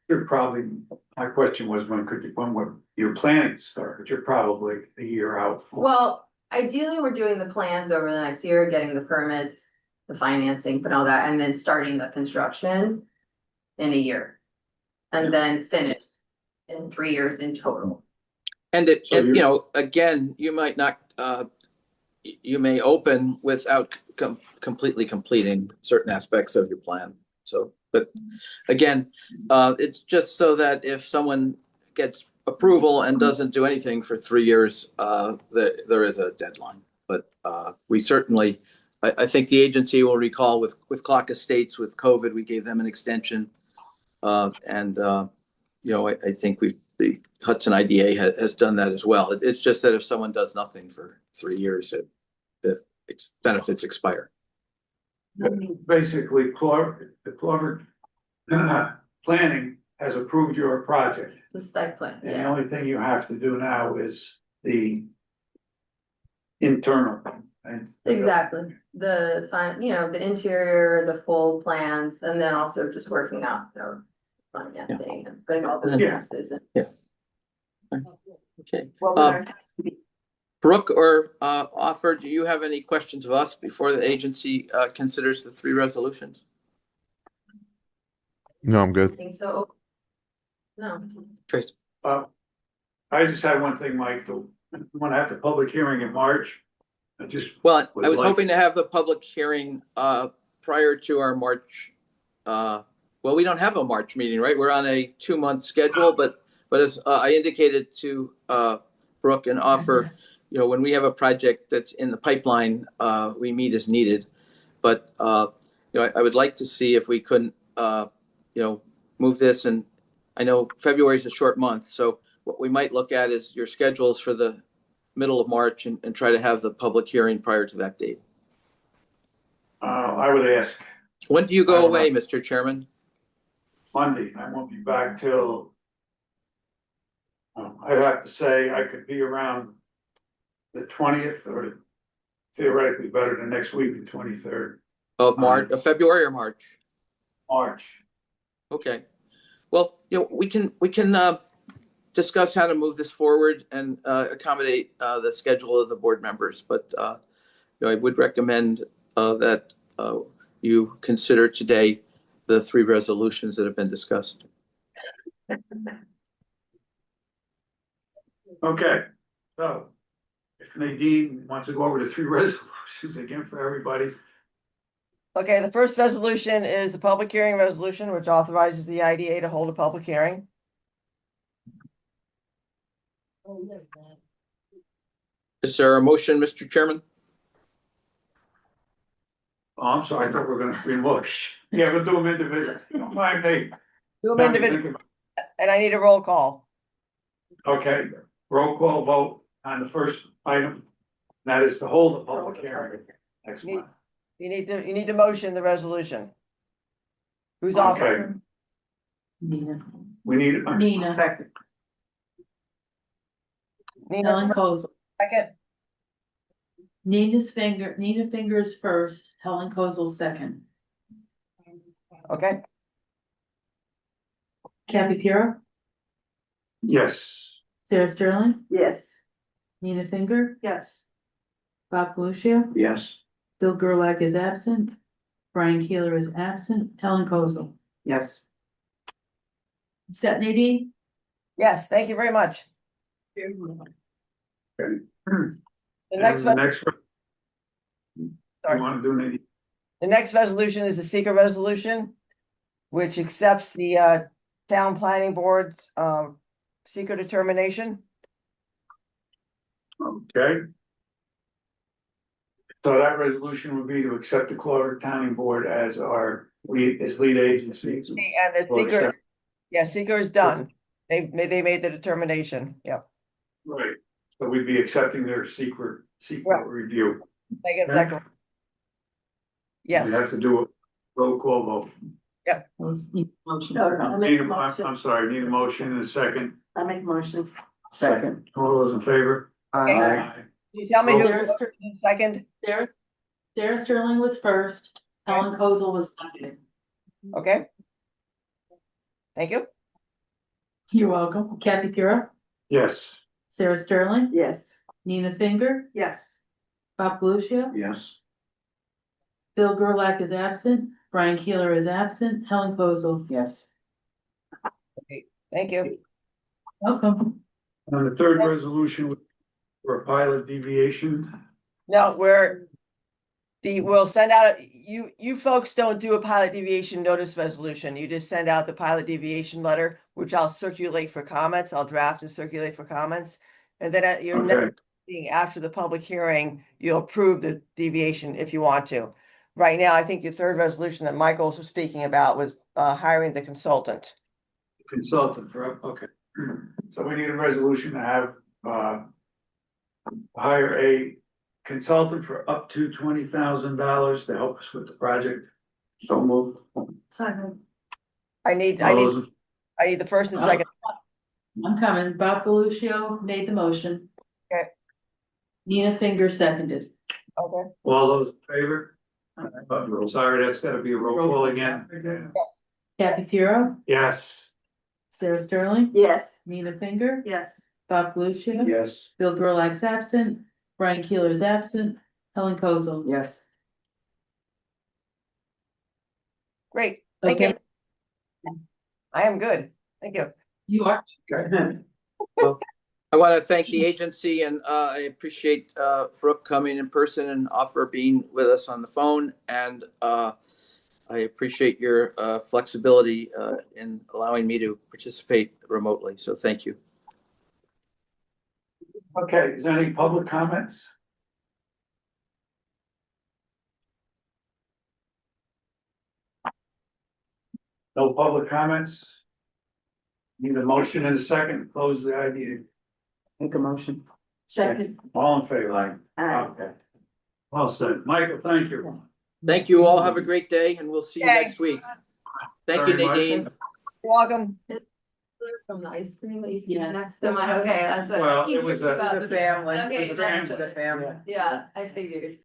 you're probably, my question was, when would you're planning to start, but you're probably a year out. Well, ideally, we're doing the plans over the next year, getting the permits, the financing, and all that, and then starting the construction in a year. And then finish in 3 years in total. And you know, again, you might not, you may open without completely completing certain aspects of your plan. So, but again, it's just so that if someone gets approval and doesn't do anything for 3 years, there is a deadline. But we certainly, I think the agency will recall with Clock Estates, with COVID, we gave them an extension. And you know, I think the Hudson IDA has done that as well. It's just that if someone does nothing for 3 years, its benefits expire. Basically, the Clover planning has approved your project. The site plan, And the yeah. only thing you have to do now is the internal. And Exactly. The interior, the full plans, and then also just working out, you know, financing and putting all the Yeah. pieces in. Okay. What would our Brooke or Offer, do you have any questions of us before the agency considers the 3 resolutions? No, I'm I good. think so. No. Trace? I just had one thing, Mike, want to have the public hearing in March. Well, would I was like- hoping to have the public hearing prior to our March. Well, we don't have a March meeting, right? We're on a 2-month schedule, but as I indicated to Brooke and Offer, you know, when we have a project that's in the pipeline, we meet as needed. But you know, I would like to see if we couldn't, you know, move this. And I know February is a short month, so what we might look at is your schedules for the middle of March and try to have the public hearing prior to that date. I would ask When do you I go don't away, know. Mr. Chairman? Monday. I won't be back till. I'd have to say I could be around the 20th, or theoretically better than next week, the 23rd, Of March, of February or March? March. Okay. Well, you know, we can discuss how to move this forward and accommodate the schedule of the board members. But you know, I would recommend that you consider today the 3 resolutions that have been discussed. Okay, so if Nadine wants to go over the 3 resolutions again for everybody. Okay, the first resolution is the public hearing resolution, which authorizes the IDA to hold a public hearing. Is there a motion, Mr. Chairman? Oh, I'm sorry, I thought we were gonna relook. Yeah, we'll do them individually. Don't mind me. Do them individually, and I need a roll call. Okay, roll call vote on the first item. That is to hold a public hearing next month. You need to motion the resolution. Who's off? Okay, Nina. we need. Nina. Second. Helen Nina, Kozel. second. Nina Fingers first, Helen Kozel second. Okay, Kathy Piro, Yes. Sarah Sterling, Yes. Nina Finger, Yes. Bob Galuccio, Yes. Bill Gerlach is absent, Brian Keeler is absent, Helen Kozel. Yes. Set Nadine? yes, thank you very much. Okay. The next And the one, next one. Sorry. want to do any? The next resolution is the seeker resolution, which accepts the town planning board's seeker determination. Okay. So that resolution would be to accept the Clover County Board as our lead agency. And the Or seeker, accept- yeah, seeker is done. They made the determination. Yep. Right, so we'd be accepting their secret Right. review. Second, Okay. second. We Yes, have to do a roll call vote. Let's need a motion. No, no, I make Need a a, motion. I'm sorry, need a motion and a second. I make a motion. Second. All those in favor? Okay. Aye. Can you tell me who Sarah was in second? Sarah Sterling was first, Helen Kozel was second. Okay. Thank you. You're welcome. Kathy Pura, Yes. Sarah Sterling, Yes. Nina Finger, Yes. Bob Galuccio, Yes. Bill Gerlach is absent, Brian Keeler is absent, Helen Kozel. Yes. Thank you. Welcome. On the third resolution, for a pilot deviation, No, we'll send out, you folks don't do a pilot deviation notice resolution. You just send out the pilot deviation letter, which I'll circulate for comments. I'll draft and circulate for comments. And then at your next okay, meeting after the public hearing, you'll approve the deviation if you want to. Right now, I think the third resolution that Michael's was speaking about was hiring the consultant. consultant okay. So we need a resolution to have, hire a consultant for up to $20,000 to help us with the project. So moved. Second. I need All those in- the first and second. I'm coming. Bob Galuccio made the motion. Okay. Nina Finger seconded. Okay. All those in favor? Sorry, that's gotta be a roll call again. Kathy Pura, Yes. Sarah Sterling, Yes. Nina Finger, Yes. Bob Galuccio. Yes. Bill Gerlach's absent, Brian Keeler is absent, Helen Kozel. Yes. Great. Thank Okay, you. I am good. Thank you. you are. I want to thank the agency and I appreciate Brooke coming in person and offer being with us on the phone. And I appreciate your flexibility in allowing me to participate remotely. So thank you. Okay, is there any public comments? No public comments? Need a motion and a second, to close the idea. Make a motion. Second. All in favor? Aye. Okay. Well said. Michael, thank you. Thank you all. Have a great day and we'll see you Okay. next week. Thank you, Sorry, Michael. Nadine. You're welcome. From the ice cream that you see Yes. next to my, okay, that's what. Well, I keep it was hearing a- about The family. Okay, It was a that's family. what- Yeah, I figured.